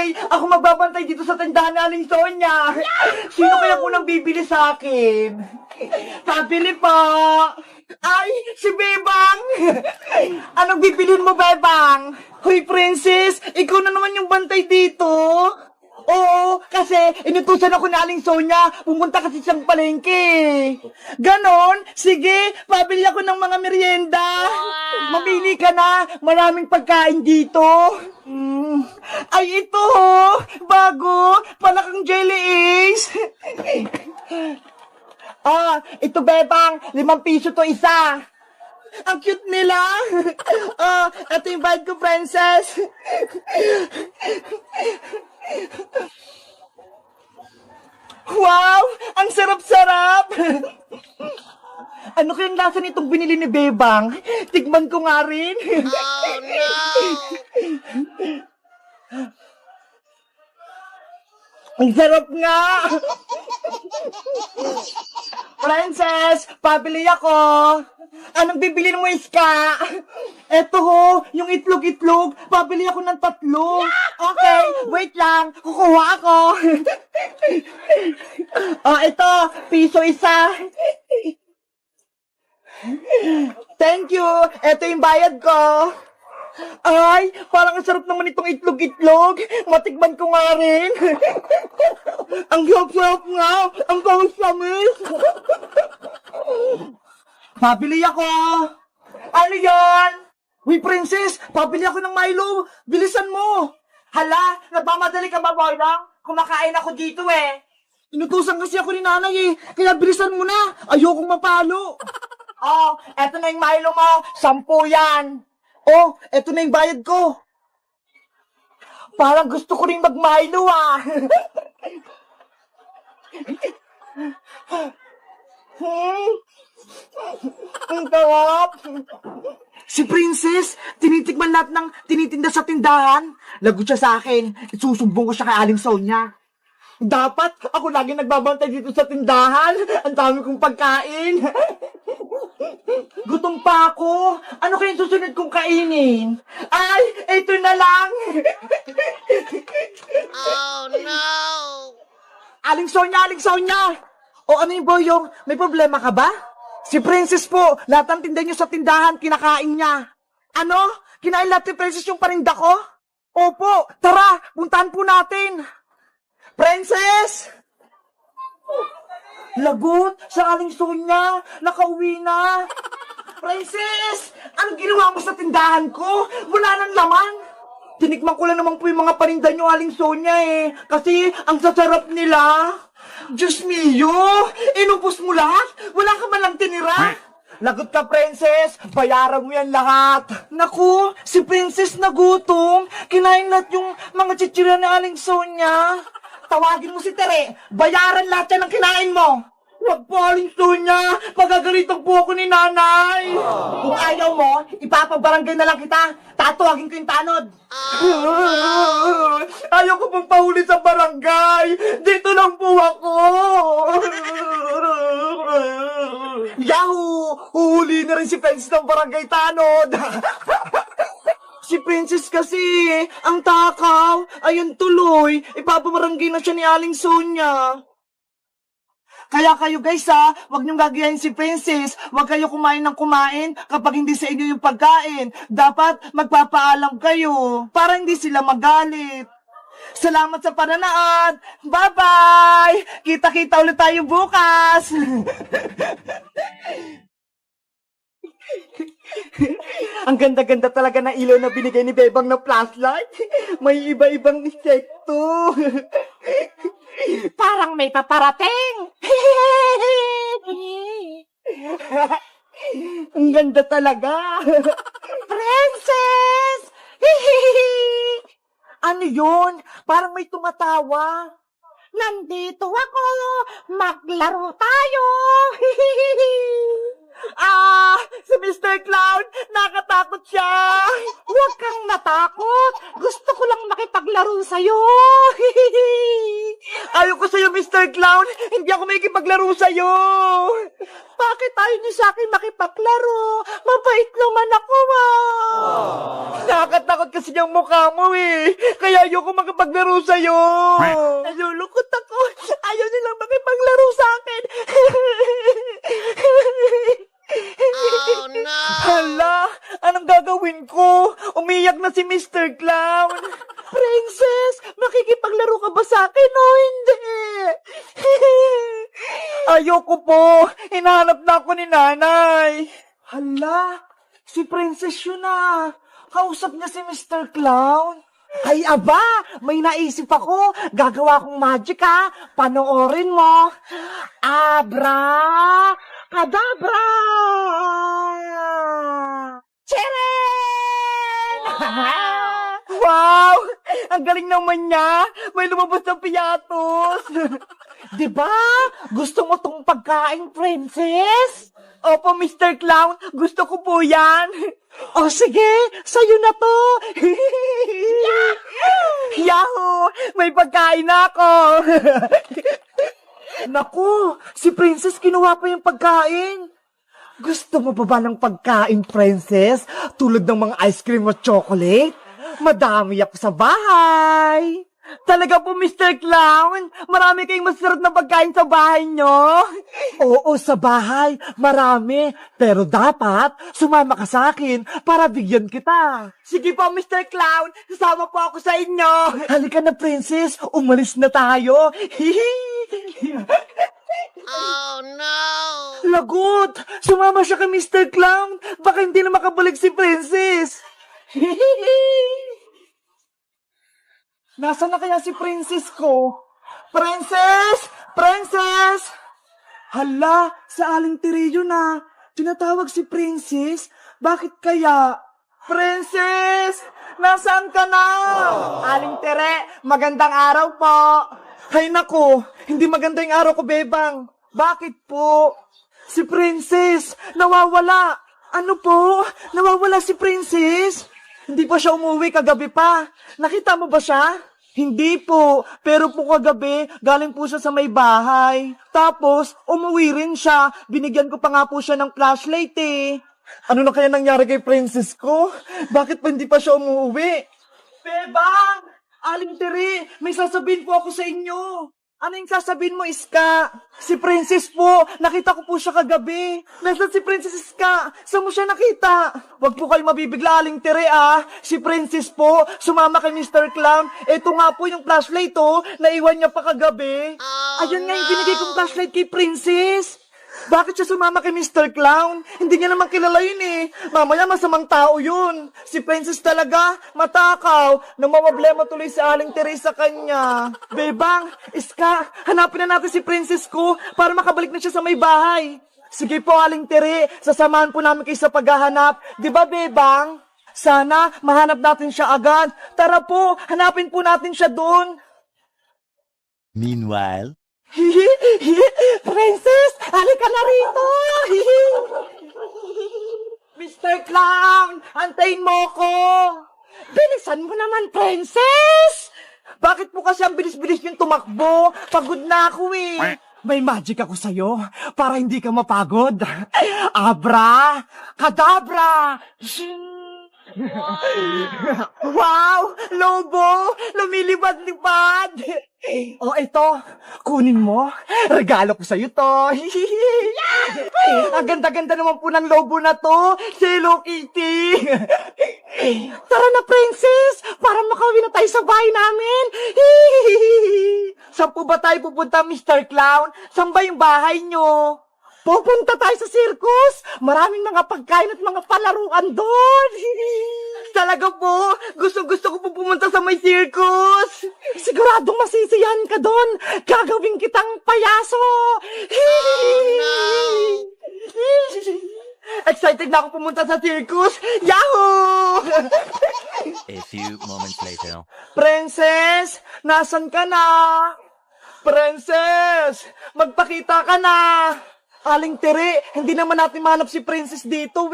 Okay, ako magbabantay dito sa tindahan ni Aling Sonia. Sino kaya po nang bibili sa akin? Pabili po. Ay, si Bebang. Anong bibilin mo, Bebang? Hoy, Princess, ikaw na naman yung bantay dito. Oo, kasi inutusan ako ni Aling Sonia. Pumunta kasi siyang palengke. Ganon? Sige, pabili ako ng mga merienda. Mamili ka na. Maraming pagkain dito. Ay, ito. Bago. Palakang jelly Ace. Ito, Bebang. 5 piso to isa. Ang cute nila. Ito yung bite ko, Princess. Wow! Ang sarap-sarap! Ano kayang lasa nitong binili ni Bebang? Tikman ko nga rin. Oh, no! Ang sarap nga! Princess, pabili ako. Anong bibili mo, Iska? Eto ho, yung itlog-itlog. Pabili ako ng 3. Okay, wait lang. Kukuha ako. Ito, piso isa. Thank you. Eto yung bayad ko. Ay, parang ang sarap naman itong itlog-itlog. Matikman ko nga rin. Ang sarap nga. Ang kamis-kamis. Pabili ako. Ano yan? Uy, Princess, pabili ako ng Milo. Bilisan mo. Hala, nagmamadali ka ba, Boylang? Kumakain ako dito eh. Inutusan kasi ako ni nanay eh. Kaya bilisan mo na. Ayokong mapalo. Eto na yung Milo mo. 10 yan. Eto na yung bayad ko. Parang gusto ko rin mag-Milo ah. Ang sarap. Si Princess, tinitikman lahat ng tinitinda sa tindahan. Lagot siya sa akin. Isusumbong ko siya kay Aling Sonia. Dapat ako lagi nagbabantay dito sa tindahan. Ang dami kong pagkain. Gutom pa ako. Ano kayang susunod kong kainin? Ay, ito na lang. Oh, no. Aling Sonia, Aling Sonia. Ano yung Boyong? May problema ka ba? Si Princess po, lahat ng tinda niyo sa tindahan, kinakain niya. Ano? Kinain lahat ni Princess yung paninda ko? Opo, tara, puntahan po natin. Princess! Lagot, sa Aling Sonia, nakauwi na. Princess, anong ginawa mo sa tindahan ko? Wala nang laman. Tinikman ko lang naman po yung mga paninda niyo, Aling Sonia eh. Kasi ang sasarap nila. Diyos mio! Inubos mo lahat? Wala ka man lang tinira? Lagot ka, Princess! Bayaran mo yan lahat! Naku, si Princess nagutom! Kinain lahat yung mga chichira ni Aling Sonia! Tawagin mo si Tere! Bayaran lahat yan ang kinain mo! Huwag po, Aling Sonia! Pagagalitan po ako ni Nanay! Kung ayaw mo, ipapabarangay na lang kita! Tatawagin ko yung tanod! Ayaw ko pong pahuli sa barangay! Dito lang po ako! Yahoo! Uhuli na rin si Princess ng barangay tanod! Si Princess kasi, ang takaw, ayun tuloy, ipapabarangay na siya ni Aling Sonia. Kaya kayo guys wag niyong gagayahin si Princess. Wag kayo kumain ng kumain kapag hindi sa inyo yung pagkain. Dapat magpapaalam kayo para hindi sila magalit. Salamat sa pananood. Bye-bye! Kita-kita ulit tayo bukas. Ang ganda-ganda talaga ng ilaw na binigay ni Bebang na flashlight. May iba-ibang insekto. Parang may paparating. Ang ganda talaga. Princess! Ano yun? Parang may tumatawa. Nandito ako. Maglaro tayo. Si Mr. Clown, nakatakot siya. Huwag kang natakot. Gusto ko lang makipaglaro sa'yo. Ayoko sa'yo, Mr. Clown. Hindi ako makikipaglaro sa'yo. Bakit tayo niyo sa akin makipaglaro? Mabait naman ako, Nakakatakot kasi yung mukha mo, Kaya ayoko makipaglaro sa'yo. Nalulungkot ako. Ayaw nilang makipaglaro sa akin. Oh, no! Hala, anong gagawin ko? Umiyak na si Mr. Clown. Princess, makikipaglaro ka ba sa akin o hindi? Ayoko po. Hinahanap na ako ni nanay. Hala, si Princess yun Kausap niya si Mr. Clown. Ay, aba, may naisip ako. Gagawa akong magic, Panoorin mo. Abra, kadabra! Cheren! Wow! Ang galing naman niya! May lumabas ng piyatos! Diba? Gusto mo tong pagkain, Princess? Opo, Mr. Clown. Gusto ko po yan. O sige, sa'yo na to. Yahoo! May pagkain na ako. Naku, si Princess kinuha pa yung pagkain. Gusto mo ba ng pagkain, Princess? Tulad ng mga ice cream at chocolate? Madami ako sa bahay. Talaga po, Mr. Clown? Marami kayong masarap na pagkain sa bahay nyo? Oo, sa bahay. Marami. Pero dapat, sumama ka sa akin para bigyan kita. Sige po, Mr. Clown. Sasama po ako sa inyo. Halika na, Princess. Umalis na tayo. Oh, no! Lagot! Sumama siya kay Mr. Clown. Baka hindi na makabalik si Princess. Nasaan na kaya si Princess ko? Princess! Princess! Hala, sa Aling Tiriyo na. Tinatawag si Princess. Bakit kaya? Princess! Nasaan ka na? Aling Tere, magandang araw po. Hay nako, hindi maganda yung araw ko, Bebang. Bakit po? Si Princess, nawawala. Ano po? Nawawala si Princess? Hindi pa siya umuwi kagabi pa. Nakita mo ba siya? Hindi po, pero po kagabi, galing po siya sa may bahay. Tapos, umuwi rin siya. Binigyan ko pa nga po siya ng flashlight Ano na kaya nangyari kay Princess ko? Bakit pa hindi pa siya umuwi? Bebang! Aling Tere, may sasabihin po ako sa inyo. Ano yung sasabihin mo, Iska? Si Princess po, nakita ko po siya kagabi. Nasaan si Princess Iska? Saan mo siya nakita? Huwag po kayo mabibigla, Aling Tere, Si Princess po, sumama kay Mr. Clown. Ito nga po yung flashlight, naiwan niya pa kagabi. Ayun nga yung binigay kong flashlight kay Princess. Bakit siya sumama kay Mr. Clown? Hindi niya naman kilala yun Mamaya masamang tao yun. Si Princess talaga, matakaw. Namawablema tuloy si Aling Teresa kanya. Bebang, Iska, hanapin na natin si Princess ko para makabalik na siya sa may bahay. Sige po, Aling Tere, sasamahan po namin kayo sa paghahanap. Di ba, Bebang? Sana mahanap natin siya agad. Tara po, hanapin po natin siya doon. Meanwhile, Princess, halika na rito! Mr. Clown, antayin mo ko! Bilisan mo naman, Princess! Bakit po kasi ang bilis-bilis yung tumakbo? Pagod na ako May magic ako sa'yo para hindi ka mapagod. Abra, kadabra, Wow! Lobo! Lumilipad-lipad! O ito, kunin mo. Regalo ko sa'yo to. Ang ganda-ganda naman po ng lobo na to. Si Hello Kitty. Tara na, Princess! Para makauwi na tayo sa bahay namin. Saan po ba tayo pupunta, Mr. Clown? Saan ba yung bahay nyo? Pupunta tayo sa circus! Maraming mga pagkain at mga palaruan doon! Talaga po! Gusto ko po pumunta sa may circus! Siguradong masisiyahan ka doon! Gagawin kitang payaso! Excited na ako pumunta sa circus! Yahoo! a few moments later. Princess! Nasaan ka na? Princess! Magpakita ka na! Aling Tere, hindi naman natin mahanap si Princess dito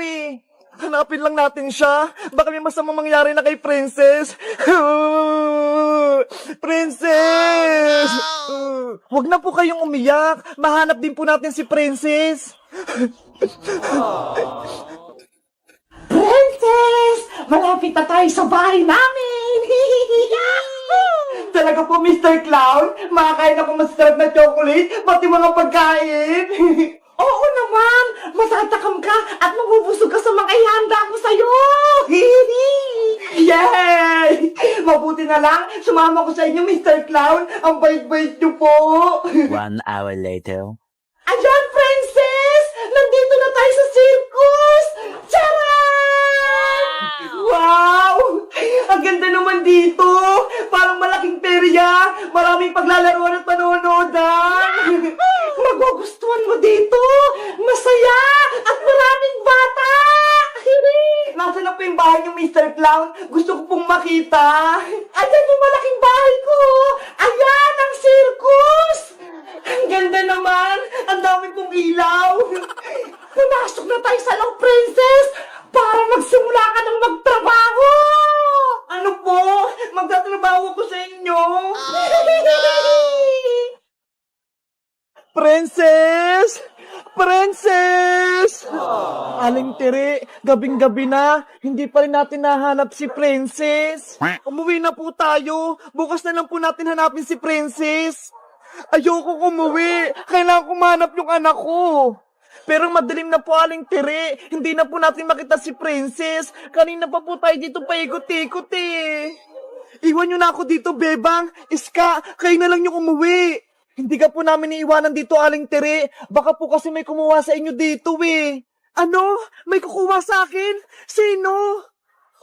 Hanapin lang natin siya. Baka may masamang mangyari na kay Princess. Princess! Huwag na po kayong umiyak. Mahanap din po natin si Princess. Princess! Malapit na tayo sa bahay namin! Talaga po, Mr. Clown? Makakain ako masarap na chocolate, pati mga pagkain. Oo naman! Matatakam ka at mabubusog ka sa mga ihanda ko sa'yo! Yay! Mabuti na lang, sumama ko sa inyo, Mr. Clown. Ang bait-bait niyo po. 1 hour later. Ayan, Princess! Nandito na tayo sa circus! Charan! Wow! Ang ganda naman dito! Parang malaking perya! Maraming paglalaroan at panonodan! Magugustuhan mo dito! Masaya! At maraming bata! Nasaan na po yung bahay niyo, Mr. Clown? Gusto ko pong makita! Ayan yung malaking bahay ko! Ayan ang circus! Ang ganda naman! Ang dami pong ilaw! Pumasok na tayo sa loob, Princess! Para magsimula ka ng magtrabaho! Ano po? Magtatrabaho ko sa inyo? Princess! Princess! Aling Tiri, gabing-gabi na, hindi pa rin natin nahanap si Princess. Umuwi na po tayo. Bukas na lang po natin hanapin si Princess. Ayoko umuwi. Kailangan ko mahanap yung anak ko. Pero madilim na po, Aling Tiri. Hindi na po natin makita si Princess. Kanina pa po tayo dito paikot-ikot eh. Iwan nyo na ako dito, Bebang. Iska, kayo na lang yung umuwi. Hindi ka po namin iiwanan dito, Aling Tiri. Baka po kasi may kumuha sa inyo dito eh. Ano? May kukuha sa akin? Sino?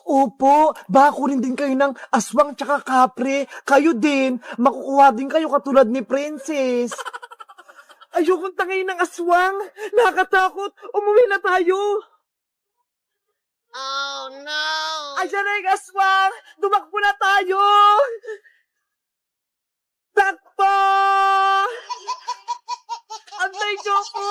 Opo, baka kunin din kayo ng aswang tsaka kapre. Kayo din, makukuha din kayo katulad ni Princess. Ayokong tangay ng aswang. Nakakatakot. Umuwi na tayo. Oh no! Ayan na yung aswang. Dumakbo na tayo. Takbo! Antay niyo ko.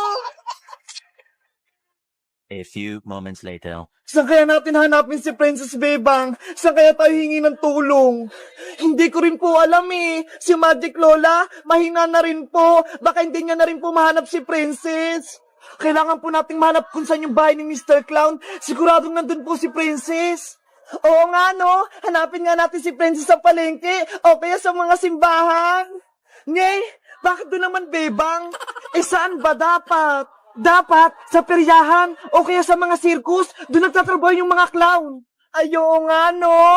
A few moments later. Saan kaya natin hanapin si Princess Bebang? Saan kaya tayo hingi ng tulong? Hindi ko rin po alam eh. Si Magic Lola, mahina na rin po. Baka hindi niya na rin po mahanap si Princess. Kailangan po nating mahanap kung saan yung bahay ni Mr. Clown. Siguradong nandun po si Princess. Oo nga no, hanapin nga natin si Princess sa palengke o kaya sa mga simbahan. Nye, bakit doon naman Bebang? Saan ba dapat? Dapat sa peryahan o kaya sa mga circus, doon nagtatrabaho yung mga clown. Ayo nga no.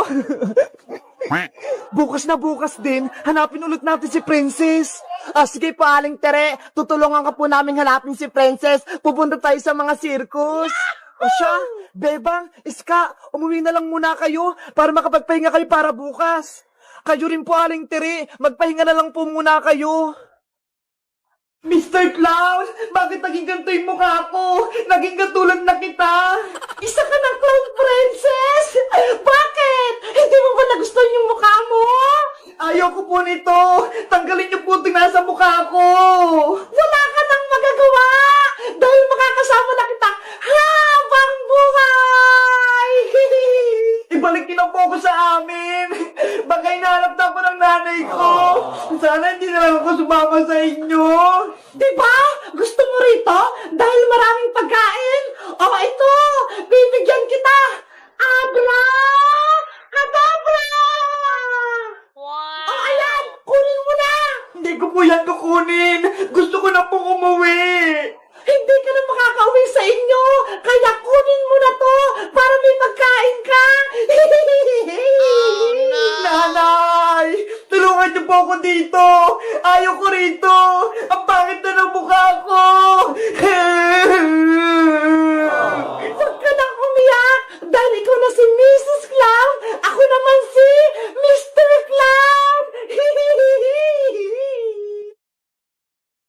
Bukas na bukas din, hanapin ulit natin si Princess. Sige pa, Aling Tere, tutulungan ka po namin hanapin si Princess. Pupunta tayo sa mga circus. O siya, Bebang, Iska, umuwi na lang muna kayo para makapagpahinga kayo para bukas. Kayo rin po, Aling Tere, magpahinga na lang po muna kayo. Mr. Clown, bakit naging ganito yung mukha ko? Naging katulad na kita. Isa ka ng clown princess? Bakit? Hindi mo ba nagustuhan yung mukha mo? Ayoko po nito. Tanggalin niyo po ito nasa mukha ko. Wala ka nang magagawa. Dahil makakasama na kita habang buhay. Ibalik niyo na po ako sa amin. Baka hinahanap na ako ng nanay ko. Sana hindi na lang ako sumama sa inyo. Diba? Gusto mo rito? Dahil maraming pagkain? O ito, bibigyan kita. Abra! Kadabra! Wow! O ayan, kunin mo na. Hindi ko po yan kukunin. Gusto ko na pong umuwi. Hindi ka na makakauwi sa inyo. Kaya kunin mo na to para may pagkain ka. Oh, no. Nanay, tulungan niyo po ako dito. Ayaw ko rito. Ang